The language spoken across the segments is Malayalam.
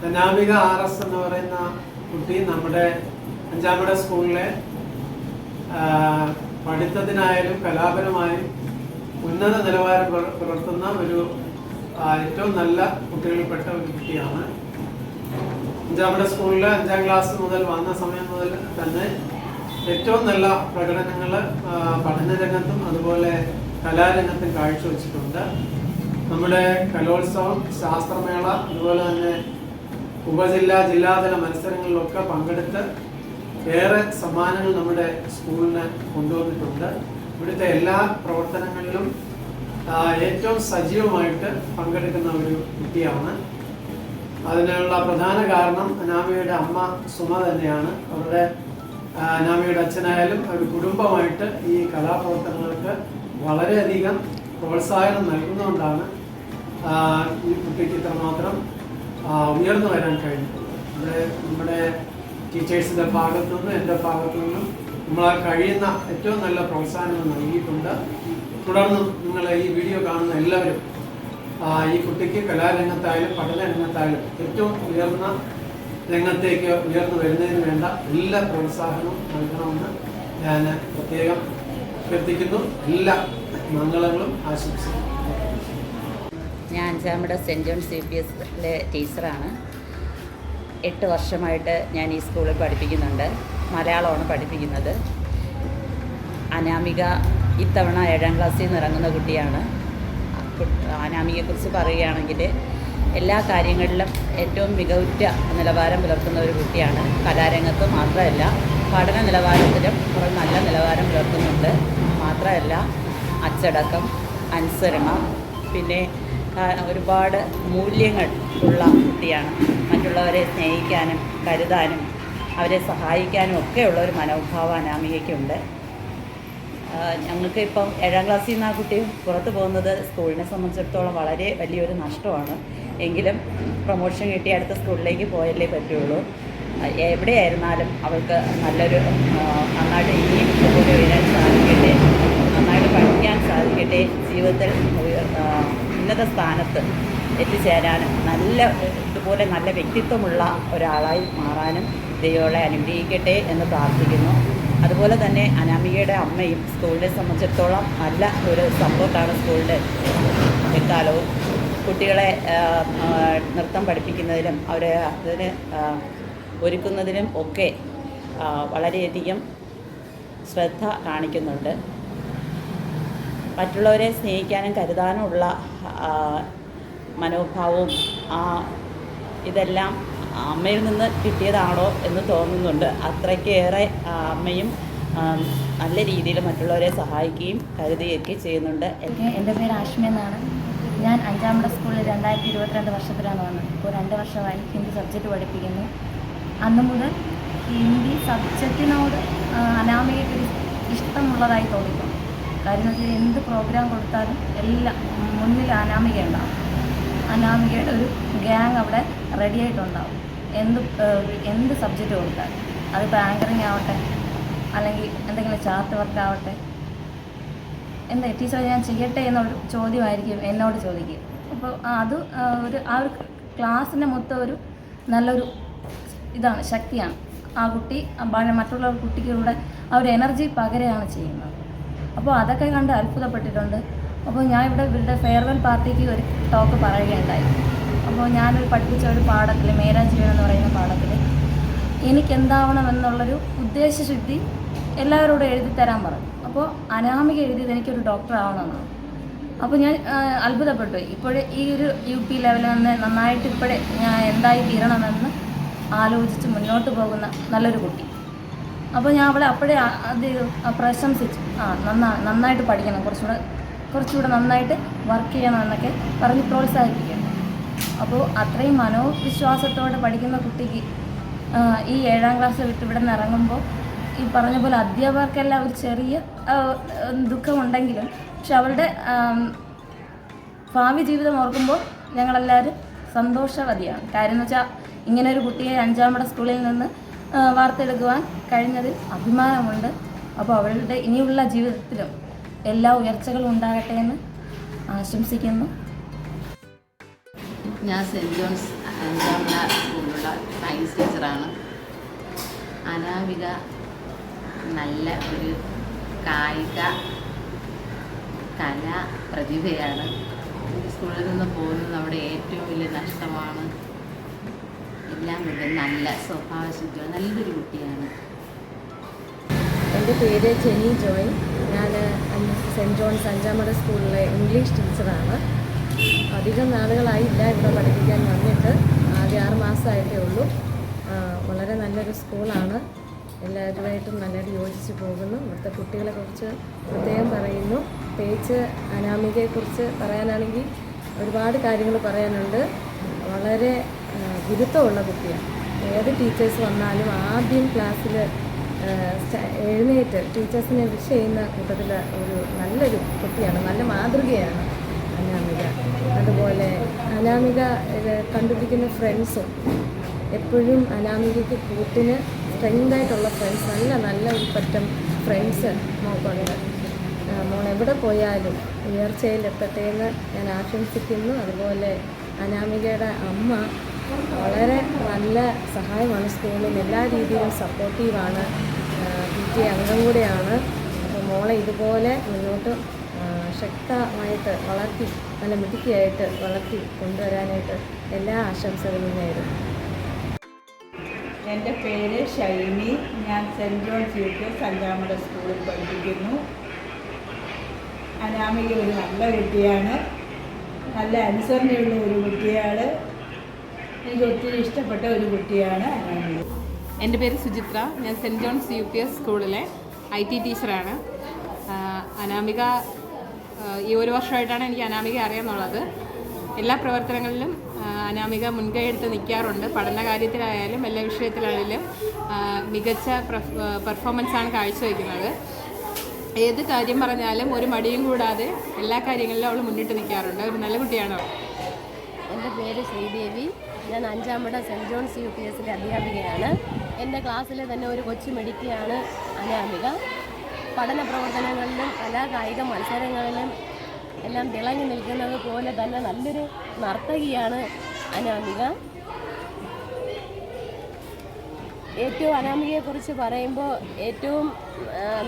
നാമിക RS എന്ന് പറയുന്ന കുട്ടി നമ്മുടെ അഞ്ചാമട സ്കൂളിലെ പഠിത്തത്തിനായാലും കലാപരമായും ഉന്നത നിലവാരം പുലർത്തുന്ന ഒരു ഏറ്റവും നല്ല കുട്ടികളിൽപ്പെട്ട ഒരു കുട്ടിയാണ്. അഞ്ചാമട സ്കൂളിൽ 5ാം ക്ലാസ് മുതൽ വന്ന സമയം മുതൽ തന്നെ ഏറ്റവും നല്ല പ്രകടനങ്ങൾ പഠനരംഗത്തും അതുപോലെ കലാരംഗത്തും കാഴ്ചവെച്ചിട്ടുണ്ട്. നമ്മുടെ കലോത്സവം, ശാസ്ത്രമേള, അതുപോലെ തന്നെ ഉപജില്ലാ ജില്ലാതല മത്സരങ്ങളിലൊക്കെ പങ്കെടുത്ത് ഏറെ സമ്മാനങ്ങൾ നമ്മുടെ സ്കൂളിന് കൊണ്ടുവന്നിട്ടുണ്ട്. ഇവിടുത്തെ എല്ലാ പ്രവർത്തനങ്ങളിലും ഏറ്റവും സജീവമായിട്ട് പങ്കെടുക്കുന്ന ഒരു കുട്ടിയാണ്. അതിനുള്ള പ്രധാന കാരണം അനാമികയുടെ അമ്മ സുമ തന്നെയാണ്. അവരുടെ അനാമികയുടെ അച്ഛനായാലും ഒരു കുടുംബമായിട്ട് ഈ കലാപ്രവർത്തനങ്ങൾക്ക് വളരെയധികം പ്രോത്സാഹനം നൽകുന്നതുകൊണ്ടാണ് ഈ കുട്ടിക്ക് ഇത്രമാത്രം ഉയർന്നു വരാൻ കഴിഞ്ഞിട്ടുള്ളത്. നമ്മുടെ ടീച്ചേഴ്സിൻ്റെ ഭാഗത്തു നിന്നും എൻ്റെ ഭാഗത്തു നിന്നും നമ്മളാൽ കഴിയുന്ന ഏറ്റവും നല്ല പ്രോത്സാഹനം നൽകിയിട്ടുണ്ട്. തുടർന്നും നിങ്ങൾ ഈ വീഡിയോ കാണുന്ന എല്ലാവരും ഈ കുട്ടിക്ക് കലാരംഗത്തായാലും പഠനരംഗത്തായാലും ഏറ്റവും ഉയർന്ന രംഗത്തേക്ക് ഉയർന്നു വരുന്നതിന് വേണ്ട എല്ലാ പ്രോത്സാഹനവും നൽകണമെന്ന് ഞാൻ പ്രത്യേകം അഭ്യർത്ഥിക്കുന്നു. എല്ലാ മംഗളങ്ങളും ആശംസിക്കുന്നു. ഞാൻ അഞ്ചാമട സെൻറ് ജോൺ CPSലെ ടീച്ചറാണ്. 8 വർഷമായിട്ട് ഞാൻ ഈ സ്കൂളിൽ പഠിപ്പിക്കുന്നുണ്ട്. മലയാളമാണ് പഠിപ്പിക്കുന്നത്. അനാമിക ഇത്തവണ 7ാം ക്ലാസ്സിൽ നിന്ന് ഇറങ്ങുന്ന കുട്ടിയാണ്. അനാമികയെക്കുറിച്ച് പറയുകയാണെങ്കിൽ എല്ലാ കാര്യങ്ങളിലും ഏറ്റവും മികവുറ്റ നിലവാരം പുലർത്തുന്ന ഒരു കുട്ടിയാണ്. കലാരംഗത്ത് മാത്രമല്ല, പഠന നിലവാരത്തിലും കുറേ നല്ല നിലവാരം പുലർത്തുന്നുണ്ട്. മാത്രമല്ല, അച്ചടക്കം, അനുസരണം, പിന്നെ ഒരുപാട് മൂല്യങ്ങൾ ഉള്ള കുട്ടിയാണ്. മറ്റുള്ളവരെ സ്നേഹിക്കാനും കരുതാനും അവരെ സഹായിക്കാനും ഒക്കെയുള്ള ഒരു മനോഭാവം അനാമികയ്ക്കുണ്ട്. ഞങ്ങൾക്ക് ഇപ്പം 7ാം ക്ലാസ്സിൽ നിന്ന് ആ കുട്ടി പുറത്ത് പോകുന്നത് സ്കൂളിനെ സംബന്ധിച്ചിടത്തോളം വളരെ വലിയൊരു നഷ്ടമാണ്. എങ്കിലും പ്രൊമോഷൻ കിട്ടി അടുത്ത സ്കൂളിലേക്ക് പോയല്ലേ പറ്റുള്ളൂ. എവിടെയായിരുന്നാലും അവൾക്ക് നല്ലൊരു നന്നായിട്ട് ഇനിയും ഇതുപോലെ ഉയരാൻ സാധിക്കട്ടെ, നന്നായിട്ട് പഠിക്കാൻ സാധിക്കട്ടെ, ജീവിതത്തിൽ ഉന്നത സ്ഥാനത്ത് എത്തിച്ചേരാനും ഇതുപോലെ നല്ല വ്യക്തിത്വമുള്ള ഒരാളായി മാറാനും ദൈവങ്ങളെ അനുഗ്രഹിക്കട്ടെ എന്ന് പ്രാർത്ഥിക്കുന്നു. അതുപോലെ തന്നെ അനാമികയുടെ അമ്മയും സ്കൂളിനെ സംബന്ധിച്ചിടത്തോളം നല്ല ഒരു സപ്പോർട്ടാണ്. സ്കൂളിൻ്റെ എക്കാലവും കുട്ടികളെ നൃത്തം പഠിപ്പിക്കുന്നതിലും അവരെ അതിന് ഒരുക്കുന്നതിനും ഒക്കെ വളരെയധികം ശ്രദ്ധ കാണിക്കുന്നുണ്ട്. മറ്റുള്ളവരെ സ്നേഹിക്കാനും കരുതാനുമുള്ള മനോഭാവവും ഇതെല്ലാം അമ്മയിൽ നിന്ന് കിട്ടിയതാണോ എന്ന് തോന്നുന്നുണ്ട്. അത്രയ്ക്കേറെ അമ്മയും നല്ല രീതിയിൽ മറ്റുള്ളവരെ സഹായിക്കുകയും കരുതുകയൊക്കെ ചെയ്യുന്നുണ്ട്. എൻ്റെ പേര് ആഷ്മി എന്നാണ്. ഞാൻ അഞ്ചാമട സ്കൂളിൽ 2022 വർഷത്തിലാണ് വന്നത്. ഇപ്പോൾ 2 വർഷമായി ഹിന്ദി സബ്ജക്റ്റ് പഠിപ്പിക്കുന്നു. അന്ന് മുതൽ ഹിന്ദി സബ്ജക്റ്റിനോട് അനാമികയ്ക്കൊരു ഇഷ്ടമുള്ളതായി തോന്നിക്കും. കാര്യം എന്ത് പ്രോഗ്രാം കൊടുത്താലും എല്ലാം മുന്നിൽ അനാമിക ഉണ്ടാവും. അനാമികയുടെ ഒരു ഗ്യാങ് അവിടെ റെഡി ആയിട്ടുണ്ടാവും. എന്ത് സബ്ജക്റ്റ് കൊടുത്താലും, അതിപ്പോൾ ആങ്കറിങ് ആവട്ടെ, അല്ലെങ്കിൽ എന്തെങ്കിലും ചാർട്ട് വർക്ക് ആവട്ടെ, എന്താ ടീച്ചർ ഞാൻ ചെയ്യട്ടെ എന്നൊരു ചോദ്യമായിരിക്കും എന്നോട് ചോദിക്കുക. അപ്പോൾ അത് ആ ഒരു ക്ലാസ്സിൻ്റെ മൊത്തം ഒരു നല്ലൊരു ഇതാണ്, ശക്തിയാണ്. ആ കുട്ടി മറ്റുള്ള കുട്ടികളുടെ ആ ഒരു എനർജി പകരുകയാണ് ചെയ്യുന്നത്. അപ്പോൾ അതൊക്കെ കണ്ട് അത്ഭുതപ്പെട്ടിട്ടുണ്ട്. അപ്പോൾ ഞാൻ ഇവരുടെ ഫെയർവെൽ പാർട്ടിക്ക് ഒരു ടോക്ക് പറയുകയുണ്ടായി. അപ്പോൾ ഞാനൊരു പഠിപ്പിച്ച ഒരു പാഠത്തിൽ, മേരാ ജീവൻ എന്ന് പറയുന്ന പാഠത്തിൽ എനിക്കെന്താവണമെന്നുള്ളൊരു ഉദ്ദേശശുദ്ധി എല്ലാവരോടും എഴുതി തരാൻ പറഞ്ഞു. അപ്പോൾ അനാമിക എഴുതിയത് എനിക്കൊരു ഡോക്ടർ ആവണമെന്നാണ്. അപ്പോൾ ഞാൻ അത്ഭുതപ്പെട്ടു. ഇപ്പോഴേ ഈ ഒരു UP ലെവലിൽ നിന്ന് നന്നായിട്ട് ഇപ്പോഴേ ഞാൻ എന്തായി തീരണമെന്ന് ആലോചിച്ച് മുന്നോട്ട് പോകുന്ന നല്ലൊരു കുട്ടി. അപ്പോൾ ഞാൻ അവളെ അപ്പോഴേ അത് പ്രശംസിച്ചു. നന്നായിട്ട് പഠിക്കണം, കുറച്ചുകൂടെ നന്നായിട്ട് വർക്ക് ചെയ്യണമെന്നൊക്കെ പറഞ്ഞ് പ്രോത്സാഹിപ്പിക്കണം. അപ്പോൾ അത്രയും മനോവിശ്വാസത്തോടെ പഠിക്കുന്ന കുട്ടിക്ക് ഈ 7ാം ക്ലാസ് വിട്ട് ഇവിടെ നിന്ന് ഇറങ്ങുമ്പോൾ ഈ പറഞ്ഞ പോലെ അധ്യാപകർക്കെല്ലാം ഒരു ചെറിയ ദുഃഖമുണ്ടെങ്കിലും പക്ഷെ അവളുടെ ഭാവി ജീവിതം ഓർക്കുമ്പോൾ ഞങ്ങളെല്ലാവരും സന്തോഷവതിയാണ്. കാര്യം എന്ന് വെച്ചാൽ ഇങ്ങനൊരു കുട്ടിയെ അഞ്ചാമട സ്കൂളിൽ നിന്ന് വാർത്തെടുക്കുവാൻ കഴിഞ്ഞതിൽ അഭിമാനമുണ്ട്. അപ്പോൾ അവളുടെ ഇനിയുള്ള ജീവിതത്തിലും എല്ലാ ഉയർച്ചകളും ഉണ്ടാകട്ടെ എന്ന് ആശംസിക്കുന്നു. ഞാൻ സെൻറ് ജോൺസ് അഞ്ചാമത സ്കൂളിലുള്ള സയൻസ് ടീച്ചറാണ്. അനാമിക നല്ല ഒരു കായിക കലാ പ്രതിഭയാണ്. സ്കൂളിൽ നിന്ന് പോകുന്നത് നമ്മുടെ ഏറ്റവും വലിയ നഷ്ടമാണ്. എല്ലാം കൊണ്ട് നല്ല സ്വഭാവശുദ്ധിയാണ്, നല്ലൊരു കുട്ടിയാണ്. എൻ്റെ പേര് ജെനി ജോയ്. ഞാൻ സെൻറ്റ് ജോൺസ് അഞ്ചാമട സ്കൂളിലെ ഇംഗ്ലീഷ് ടീച്ചറാണ്. അധികം നാളുകളായില്ല ഇവിടെ പഠിപ്പിക്കാൻ വന്നിട്ട്, ആദ്യം 6 മാസമായിട്ടേ ഉള്ളൂ. വളരെ നല്ലൊരു സ്കൂളാണ്. എല്ലാവരുമായിട്ടും നല്ലതായിട്ട് യോജിച്ച് പോകുന്നു. ഇവിടുത്തെ കുട്ടികളെക്കുറിച്ച് പ്രത്യേകം പറയുന്നു. പ്രത്യേകിച്ച് അനാമികയെക്കുറിച്ച് പറയാനാണെങ്കിൽ ഒരുപാട് കാര്യങ്ങൾ പറയാനുണ്ട്. വളരെ ഗുരുത്വമുള്ള കുട്ടിയാണ്. ഏത് ടീച്ചേഴ്സ് വന്നാലും ആദ്യം ക്ലാസ്സിൽ എഴുന്നേറ്റ് ടീച്ചേഴ്സിനെ വിഷ് ചെയ്യുന്ന കൂട്ടത്തിൽ ഒരു നല്ലൊരു കുട്ടിയാണ്, നല്ല മാതൃകയാണ് അനാമിക. അതുപോലെ അനാമിക കണ്ടുപിടിക്കുന്ന ഫ്രണ്ട്സും എപ്പോഴും അനാമികയ്ക്ക് കൂട്ടിന് സ്ട്രെങ്തായിട്ടുള്ള ഫ്രണ്ട്സ്, നല്ല ഒരു പറ്റം ഫ്രണ്ട്സ് മോക്കുണ്ട്. മോൾ എവിടെ പോയാലും ഉയർച്ചയിലെത്തട്ടെ എന്ന് ഞാൻ ആശംസിക്കുന്നു. അതുപോലെ അനാമികയുടെ അമ്മ വളരെ നല്ല സഹായമാണ്, സ്കൂളിൽ എല്ലാ രീതിയിലും സപ്പോർട്ടീവാണ്, PTA അംഗം കൂടെയാണ്. അപ്പോൾ മോളെ ഇതുപോലെ മുന്നോട്ട് ശക്തമായിട്ട് വളർത്തി, നല്ല മിടുക്കിയായിട്ട് വളർത്തി കൊണ്ടുവരാനായിട്ട് എല്ലാ ആശംസകളും നേരുന്നു. എൻ്റെ പേര് ഷൈനി. ഞാൻ സെൻറ്റ് ജോൺസ് UPS അഞ്ചാമട സ്കൂളിൽ പഠിപ്പിക്കുന്നു. അനാമിക ഒരു നല്ല കുട്ടിയാണ്, നല്ല അനുസരണയുള്ള ഒരു കുട്ടിയാണ്. എനിക്ക് ഒത്തിരി ഇഷ്ടപ്പെട്ട ഒരു കുട്ടിയാണ് അനാമിക. എൻ്റെ പേര് സുചിത്ര. ഞാൻ സെൻറ്റ് ജോൺസ് UPS സ്കൂളിലെ IT ടീച്ചറാണ്. അനാമിക ഈ ഒരു വർഷമായിട്ടാണ് എനിക്ക് അനാമിക അറിയാമെന്നുള്ളത്. എല്ലാ പ്രവർത്തനങ്ങളിലും അനാമിക മുൻകൈ എടുത്ത് നിൽക്കാറുണ്ട്. പഠന കാര്യത്തിലായാലും എല്ലാ വിഷയത്തിലായാലും മികച്ച പെർഫോമൻസാണ് കാഴ്ചവെക്കുന്നത്. ഏത് കാര്യം പറഞ്ഞാലും ഒരു മടിയും കൂടാതെ എല്ലാ കാര്യങ്ങളിലും അവൾ മുന്നിട്ട് നിൽക്കാറുണ്ട്. ഒരു നല്ല കുട്ടിയാണ് അവൾ. എൻ്റെ പേര് ശ്രീദേവി. ഞാൻ അഞ്ചാമട സെൻറ്റ് ജോൺസ് UPSലെ അധ്യാപികയാണ്. എൻ്റെ ക്ലാസ്സിലെ തന്നെ ഒരു കൊച്ചു മിടുക്കിയാണ് അനാമിക. പഠന പ്രവർത്തനങ്ങളിലും കലാ കായിക മത്സരങ്ങളിലും എല്ലാം തിളങ്ങി നിൽക്കുന്നത് പോലെ തന്നെ നല്ലൊരു നർത്തകിയാണ് അനാമിക. ഏറ്റവും അനാമികയെക്കുറിച്ച് പറയുമ്പോൾ ഏറ്റവും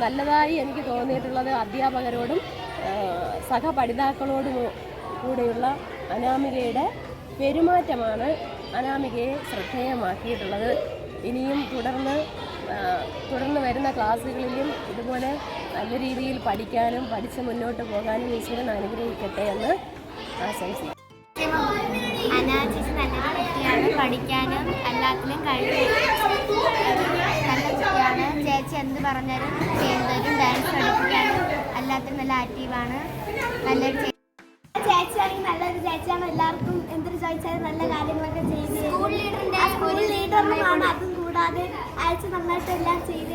നല്ലതായി എനിക്ക് തോന്നിയിട്ടുള്ളത് അധ്യാപകരോടും സഹപഠിതാക്കളോടും കൂടെയുള്ള അനാമികയുടെ പെരുമാറ്റമാണ് അനാമികയെ ശ്രദ്ധേയമാക്കിയിട്ടുള്ളത്. ഇനിയും തുടർന്ന് വരുന്ന ക്ലാസ്സുകളിലും ഇതുപോലെ നല്ല രീതിയിൽ പഠിക്കാനും പഠിച്ച് മുന്നോട്ട് പോകാനും ഈശ്വരൻ അനുഗ്രഹിക്കട്ടെ എന്ന് ആശംസിക്കുന്നു. അനാചേച്ചി നല്ലൊരു കുട്ടിയാണ്, പഠിക്കാനും എല്ലാത്തിലും നല്ല കുട്ടിയാണ്. ചേച്ചി എന്ത് പറഞ്ഞാലും ചെയ്യുന്നതിലും ഡാൻസ് പഠിപ്പിക്കാനും എല്ലാത്തിനും നല്ല ആക്റ്റീവാണ്. നല്ലൊരു ചേച്ചിയാണെങ്കിൽ നല്ലൊരു ചേച്ചിയാണ്. എല്ലാവർക്കും എന്തൊരു ചോദിച്ചാലും നല്ല കാര്യങ്ങളൊക്കെ ചെയ്ത് സ്കൂൾ ലീഡറിനുമാണ്. അതും കൂടാതെ അയച്ച് നന്നായിട്ട് എല്ലാം ചെയ്ത്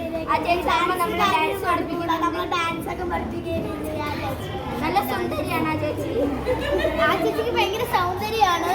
നമ്മൾ ഡാൻസ് ഒക്കെ പഠിപ്പിക്കുകയും നല്ല സുന്ദരിയാണ് ആ ചേച്ചി. ആ ചേച്ചിക്ക് ഭയങ്കര സൗന്ദര്യമാണ്.